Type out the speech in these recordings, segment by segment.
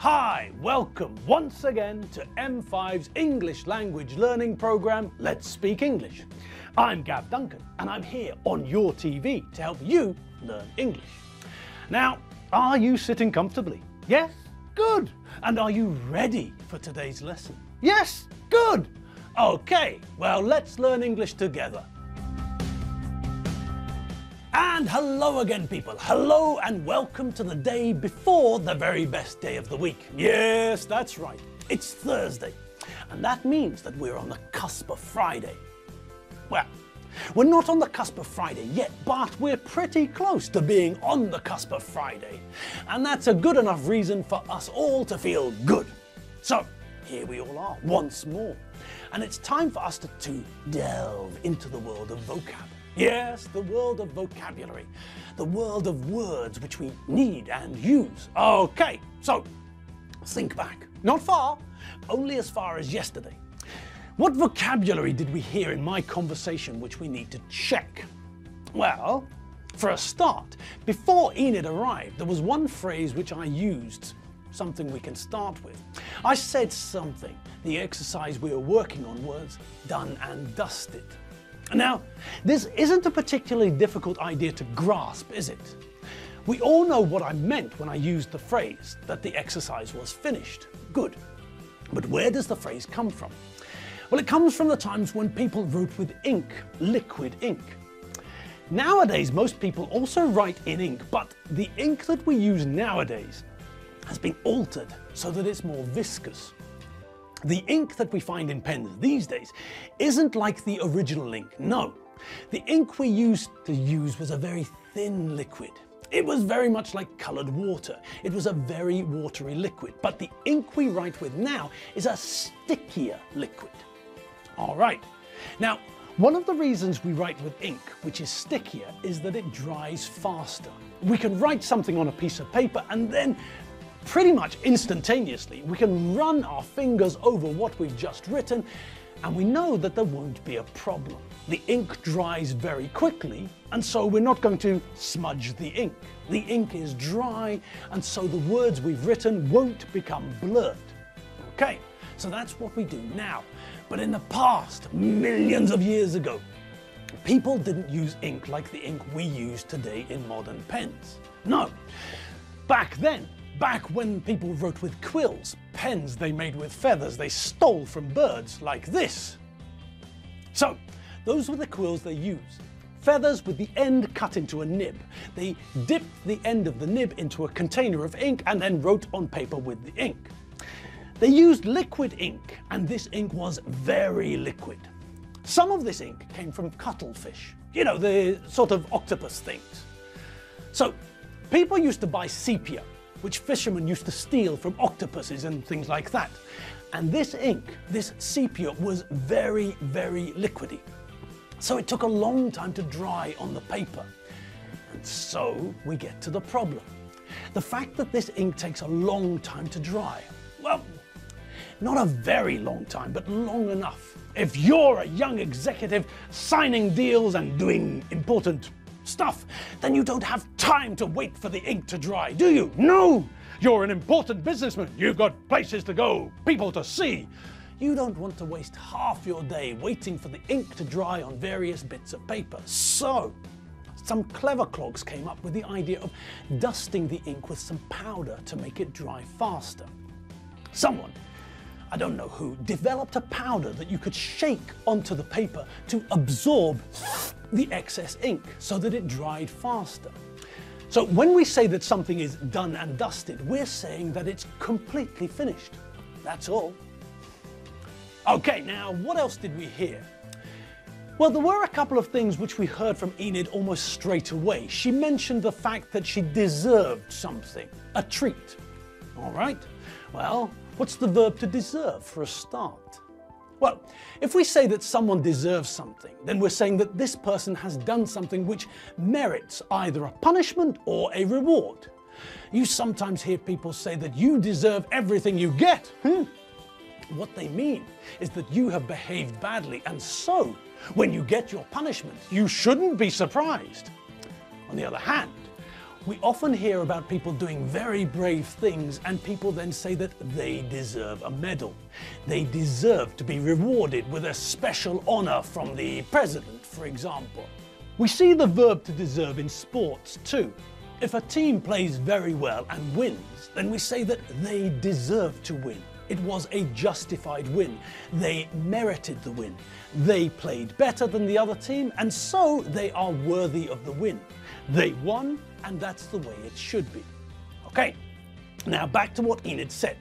Hi, welcome once again to M5's English language learning program, Let's Speak English. I'm Gav Duncan and I'm here on your TV to help you learn English. Now, are you sitting comfortably? Yes? Good. And are you ready for today's lesson? Yes? Good. Okay, well, let's learn English together. And hello again, people. Hello and welcome to the day before the very best day of the week. Yes, that's right. It's Thursday. And that means that we're on the cusp of Friday. Well, we're not on the cusp of Friday yet, but we're pretty close to being on the cusp of Friday. And that's a good enough reason for us all to feel good. So, here we all are once more. And it's time for us to delve into the world of vocab. Yes, the world of vocabulary, the world of words which we need and use. Okay, so think back. Not far, only as far as yesterday. What vocabulary did we hear in my conversation which we need to check? Well, for a start, before Enid arrived, there was one phrase which I used, something we can start with. I said something. The exercise we were working on was done and dusted. Now, this isn't a particularly difficult idea to grasp, is it? We all know what I meant when I used the phrase that the exercise was finished. Good. But where does the phrase come from? Well, it comes from the times when people wrote with ink, liquid ink. Nowadays, most people also write in ink, but the ink that we use nowadays has been altered so that it's more viscous. The ink that we find in pens these days isn't like the original ink, no. The ink we used to use was a very thin liquid. It was very much like coloured water. It was a very watery liquid. But the ink we write with now is a stickier liquid. All right. Now, one of the reasons we write with ink, which is stickier, is that it dries faster. We can write something on a piece of paper and then pretty much instantaneously, we can run our fingers over what we've just written and we know that there won't be a problem. The ink dries very quickly and so we're not going to smudge the ink. The ink is dry and so the words we've written won't become blurred. Okay, so that's what we do now. But in the past, millions of years ago, people didn't use ink like the ink we use today in modern pens. No, back then, back when people wrote with quills, pens they made with feathers they stole from birds like this. So, those were the quills they used. Feathers with the end cut into a nib. They dipped the end of the nib into a container of ink and then wrote on paper with the ink. They used liquid ink, and this ink was very liquid. Some of this ink came from cuttlefish, you know, the sort of octopus things. So, people used to buy sepia, which fishermen used to steal from octopuses and things like that. And this ink, this sepia, was very, very liquidy. So it took a long time to dry on the paper. And so we get to the problem. The fact that this ink takes a long time to dry, well, not a very long time, but long enough. If you're a young executive signing deals and doing important stuff, then you don't have time to wait for the ink to dry, do you? No! You're an important businessman. You've got places to go, people to see. You don't want to waste half your day waiting for the ink to dry on various bits of paper. So, some clever clogs came up with the idea of dusting the ink with some powder to make it dry faster. Someone, I don't know who, developed a powder that you could shake onto the paper to absorb the excess ink so that it dried faster. So when we say that something is done and dusted, we're saying that it's completely finished. That's all. Okay, now what else did we hear? Well, there were a couple of things which we heard from Enid almost straight away. She mentioned the fact that she deserved something, a treat. All right, well, what's the verb to deserve for a start? Well, if we say that someone deserves something, then we're saying that this person has done something which merits either a punishment or a reward. You sometimes hear people say that you deserve everything you get. What they mean is that you have behaved badly, and so, when you get your punishment, you shouldn't be surprised. On the other hand, We often hear about people doing very brave things and people then say that they deserve a medal. They deserve to be rewarded with a special honor from the president, for example. We see the verb to deserve in sports too. If a team plays very well and wins, then we say that they deserve to win. It was a justified win. They merited the win. They played better than the other team, and so they are worthy of the win. They won, and that's the way it should be. Okay, now back to what Enid said.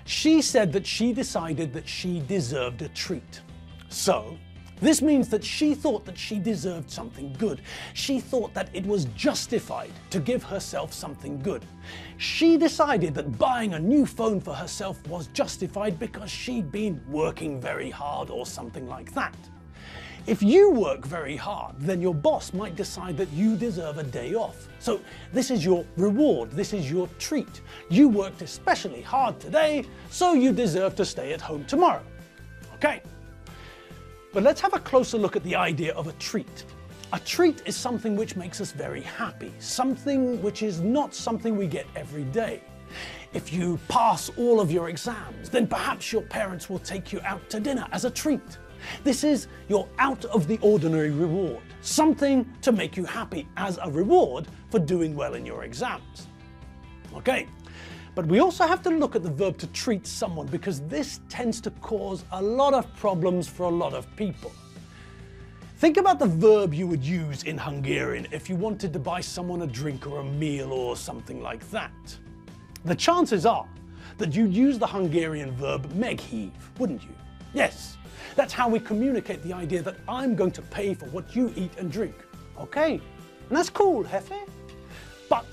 She said that she decided that she deserved a treat. So, this means that she thought that she deserved something good. She thought that it was justified to give herself something good. She decided that buying a new phone for herself was justified because she'd been working very hard or something like that. If you work very hard, then your boss might decide that you deserve a day off. So this is your reward, this is your treat. You worked especially hard today, so you deserve to stay at home tomorrow. Okay. But let's have a closer look at the idea of a treat. A treat is something which makes us very happy, something which is not something we get every day. If you pass all of your exams, then perhaps your parents will take you out to dinner as a treat. This is your out of the ordinary reward, something to make you happy as a reward for doing well in your exams. Okay. But we also have to look at the verb to treat someone because this tends to cause a lot of problems for a lot of people. Think about the verb you would use in Hungarian if you wanted to buy someone a drink or a meal or something like that. The chances are that you'd use the Hungarian verb meghív, wouldn't you? Yes, that's how we communicate the idea that I'm going to pay for what you eat and drink. Okay, and that's cool, Hefe. But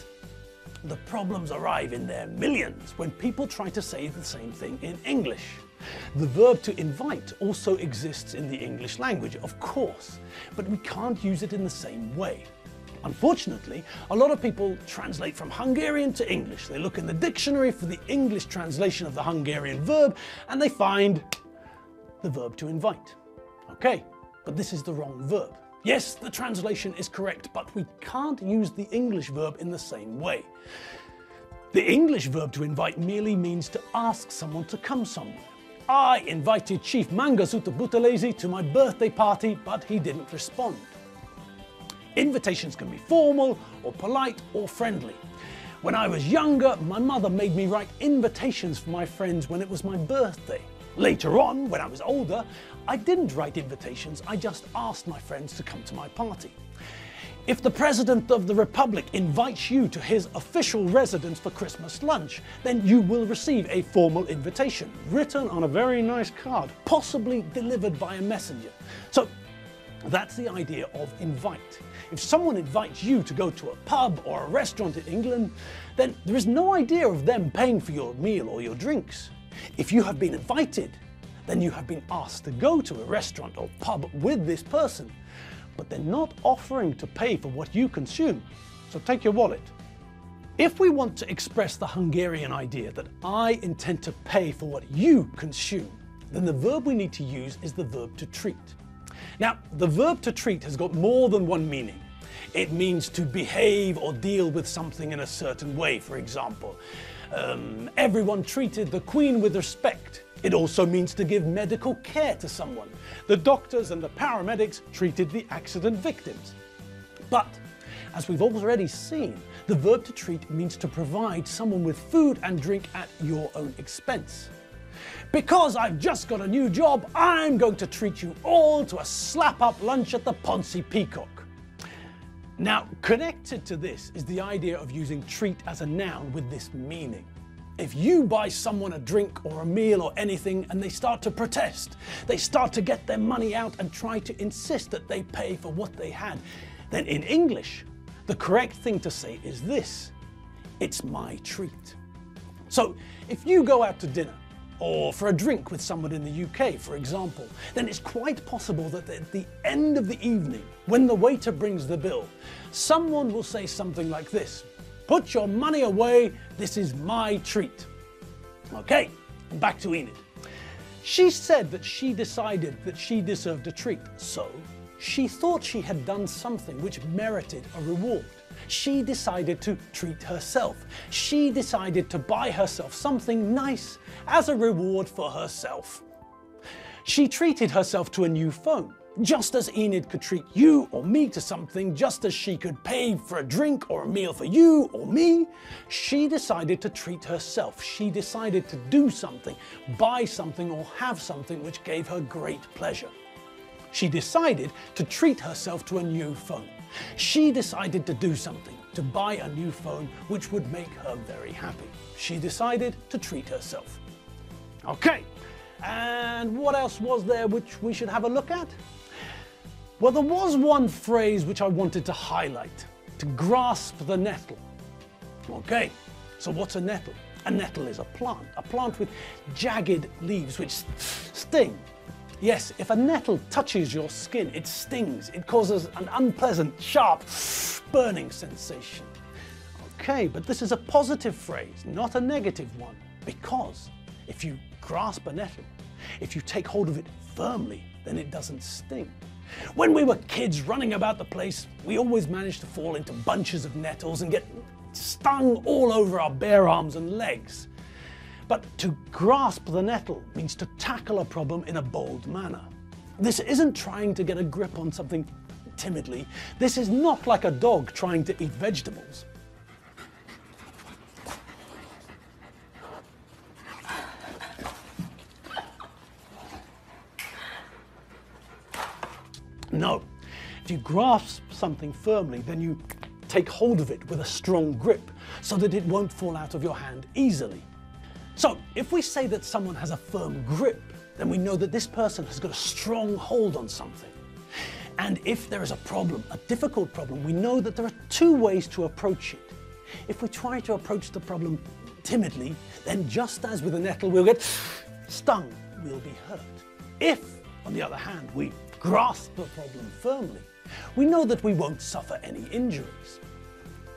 the problems arrive in their millions when people try to say the same thing in English. The verb to invite also exists in the English language, of course, but we can't use it in the same way. Unfortunately, a lot of people translate from Hungarian to English. They look in the dictionary for the English translation of the Hungarian verb and they find the verb to invite. Okay, but this is the wrong verb. Yes, the translation is correct, but we can't use the English verb in the same way. The English verb to invite merely means to ask someone to come somewhere. I invited Chief Mangasuta Buthelezi to my birthday party, but he didn't respond. Invitations can be formal, or polite, or friendly. When I was younger, my mother made me write invitations for my friends when it was my birthday. Later on, when I was older, I didn't write invitations, I just asked my friends to come to my party. If the President of the Republic invites you to his official residence for Christmas lunch, then you will receive a formal invitation, written on a very nice card, possibly delivered by a messenger. So that's the idea of invite. If someone invites you to go to a pub or a restaurant in England, then there is no idea of them paying for your meal or your drinks. If you have been invited, then you have been asked to go to a restaurant or pub with this person, but they're not offering to pay for what you consume, so take your wallet. If we want to express the Hungarian idea that I intend to pay for what you consume, then the verb we need to use is the verb to treat. Now, the verb to treat has got more than one meaning. It means to behave or deal with something in a certain way, for example. Everyone treated the Queen with respect. It also means to give medical care to someone. The doctors and the paramedics treated the accident victims. But, as we've already seen, the verb to treat means to provide someone with food and drink at your own expense. Because I've just got a new job, I'm going to treat you all to a slap-up lunch at the Ponzi Peacock. Now, connected to this is the idea of using treat as a noun with this meaning. If you buy someone a drink or a meal or anything and they start to protest, they start to get their money out and try to insist that they pay for what they had, then in English, the correct thing to say is this: it's my treat. So if you go out to dinner or for a drink with someone in the UK, for example, then it's quite possible that at the end of the evening, when the waiter brings the bill, someone will say something like this: put your money away, this is my treat. Okay, back to Enid. She said that she decided that she deserved a treat, so she thought she had done something which merited a reward. She decided to treat herself. She decided to buy herself something nice as a reward for herself. She treated herself to a new phone, just as Enid could treat you or me to something, just as she could pay for a drink or a meal for you or me. She decided to treat herself. She decided to do something, buy something or have something which gave her great pleasure. She decided to treat herself to a new phone. She decided to do something, to buy a new phone which would make her very happy. She decided to treat herself. Okay, and what else was there which we should have a look at? Well, there was one phrase which I wanted to highlight, to grasp the nettle. Okay, so what's a nettle? A nettle is a plant with jagged leaves which sting. Yes, if a nettle touches your skin, it stings. It causes an unpleasant, sharp, burning sensation. Okay, but this is a positive phrase, not a negative one, because if you grasp a nettle, if you take hold of it firmly, then it doesn't sting. When we were kids running about the place, we always managed to fall into bunches of nettles and get stung all over our bare arms and legs. But to grasp the nettle means to tackle a problem in a bold manner. This isn't trying to get a grip on something timidly. This is not like a dog trying to eat vegetables. No, if you grasp something firmly, then you take hold of it with a strong grip so that it won't fall out of your hand easily. So, if we say that someone has a firm grip, then we know that this person has got a strong hold on something. And if there is a problem, a difficult problem, we know that there are two ways to approach it. If we try to approach the problem timidly, then just as with a nettle, we'll get stung, we'll be hurt. If, on the other hand, we grasp the problem firmly, we know that we won't suffer any injuries.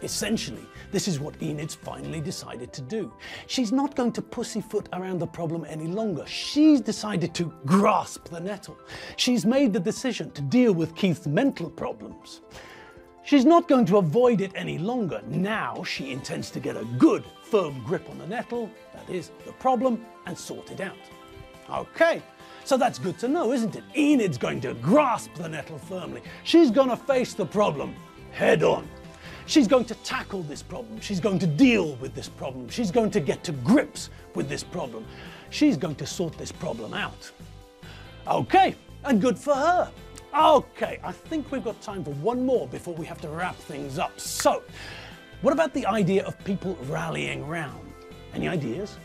Essentially, this is what Enid's finally decided to do. She's not going to pussyfoot around the problem any longer. She's decided to grasp the nettle. She's made the decision to deal with Keith's mental problems. She's not going to avoid it any longer. Now she intends to get a good, firm grip on the nettle, that is, the problem, and sort it out. Okay, so that's good to know, isn't it? Enid's going to grasp the nettle firmly. She's going to face the problem head on. She's going to tackle this problem. She's going to deal with this problem. She's going to get to grips with this problem. She's going to sort this problem out. Okay, and good for her. Okay, I think we've got time for one more before we have to wrap things up. So, what about the idea of people rallying round? Any ideas?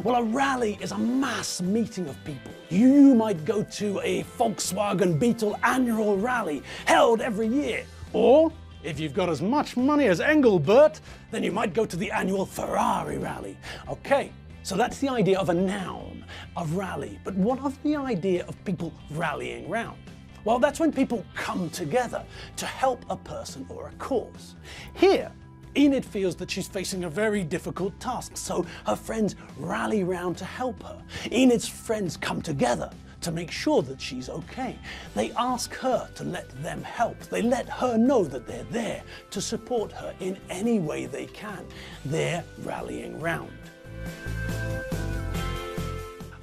Well, a rally is a mass meeting of people. You might go to a Volkswagen Beetle annual rally held every year, or if you've got as much money as Engelbert, then you might go to the annual Ferrari rally. Okay, so that's the idea of a noun, a rally. But what of the idea of people rallying round? Well, that's when people come together to help a person or a cause. Here, Enid feels that she's facing a very difficult task, so her friends rally round to help her. Enid's friends come together to make sure that she's okay. They ask her to let them help. They let her know that they're there to support her in any way they can. They're rallying round.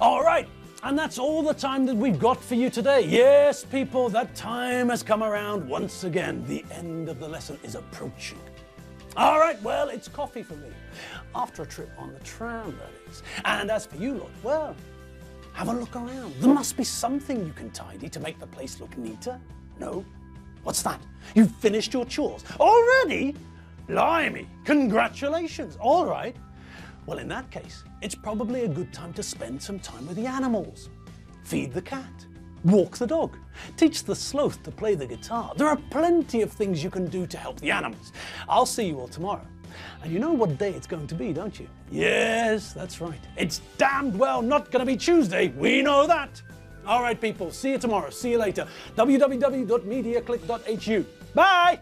All right, and that's all the time that we've got for you today. Yes, people, that time has come around once again. The end of the lesson is approaching. All right, well, it's coffee for me. After a trip on the tram, that is. And as for you lot, well, have a look around. There must be something you can tidy to make the place look neater. No? What's that? You've finished your chores. Already? Blimey, congratulations. All right. Well, in that case, it's probably a good time to spend some time with the animals. Feed the cat. Walk the dog. Teach the sloth to play the guitar. There are plenty of things you can do to help the animals. I'll see you all tomorrow. And you know what day it's going to be, don't you? Yes, that's right. It's damned well not going to be Tuesday. We know that. All right, people. See you tomorrow. See you later. www.mediaclick.hu. Bye.